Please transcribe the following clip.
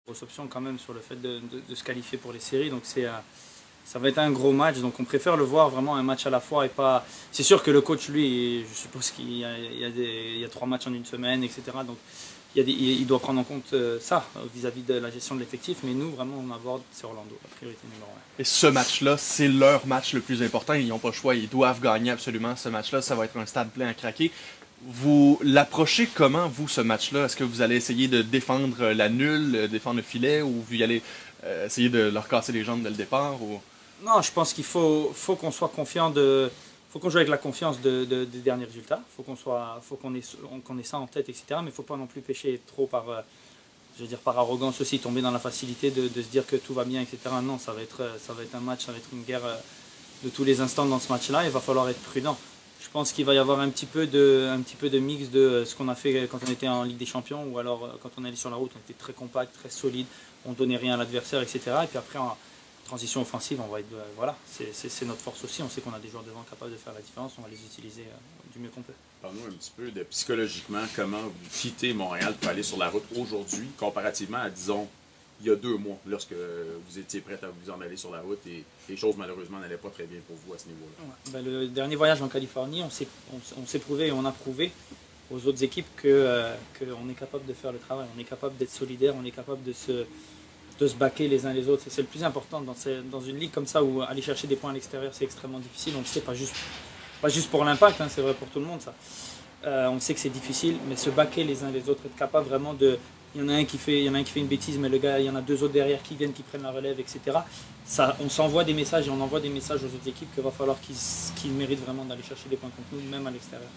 Grosse option quand même sur le fait de se qualifier pour les séries, donc ça va être un gros match, donc on préfère le voir vraiment un match à la fois et pas... C'est sûr que le coach, lui, je suppose qu'il y a 3 matchs en une semaine, etc. Donc il doit prendre en compte ça vis-à-vis de la gestion de l'effectif, mais nous, vraiment, on aborde, c'est Orlando, la priorité numéro 1. Et ce match-là, c'est leur match le plus important, ils n'ont pas le choix, ils doivent gagner absolument ce match-là, ça va être un stade plein à craquer. Vous l'approchez comment, vous, ce match-là? Est-ce que vous allez essayer de défendre la nulle, défendre le filet, ou vous allez essayer de leur casser les jambes dès le départ? Ou... Non, je pense qu'il faut qu'on soit confiant faut qu'on joue avec la confiance des derniers résultats. Faut qu'on ait ça en tête, etc. Mais il ne faut pas non plus pêcher trop par arrogance aussi, tomber dans la facilité de se dire que tout va bien, etc. Non, ça va être un match, ça va être une guerre de tous les instants dans ce match-là. Il va falloir être prudent. Je pense qu'il va y avoir un petit peu de mix de ce qu'on a fait quand on était en Ligue des Champions, ou alors quand on allait sur la route, on était très compact, très solide, on ne donnait rien à l'adversaire, etc. Et puis après, en transition offensive, on va être, voilà, c'est notre force aussi. On sait qu'on a des joueurs devant capables de faire la différence, on va les utiliser du mieux qu'on peut. Parle-nous un petit peu de psychologiquement, comment vous quittez Montréal pour aller sur la route aujourd'hui, comparativement à, disons, il y a 2 mois, lorsque vous étiez prête à vous en aller sur la route et les choses malheureusement n'allaient pas très bien pour vous à ce niveau-là. Ouais. Ben, le dernier voyage en Californie, on s'est prouvé et on a prouvé aux autres équipes qu'on est capable de faire le travail, on est capable d'être solidaire, on est capable de se baquer les uns les autres. C'est le plus important dans une ligue comme ça où aller chercher des points à l'extérieur c'est extrêmement difficile. On le sait, pas juste pour l'Impact, hein, c'est vrai pour tout le monde ça. On sait que c'est difficile, mais se baquer les uns les autres, être capable vraiment de... Il y en a un qui fait une bêtise, mais le gars, il y en a 2 autres derrière qui viennent, qui prennent la relève, etc. Ça, on s'envoie des messages et on envoie des messages aux autres équipes qu'il va falloir qu'ils méritent vraiment d'aller chercher des points contre nous, même à l'extérieur.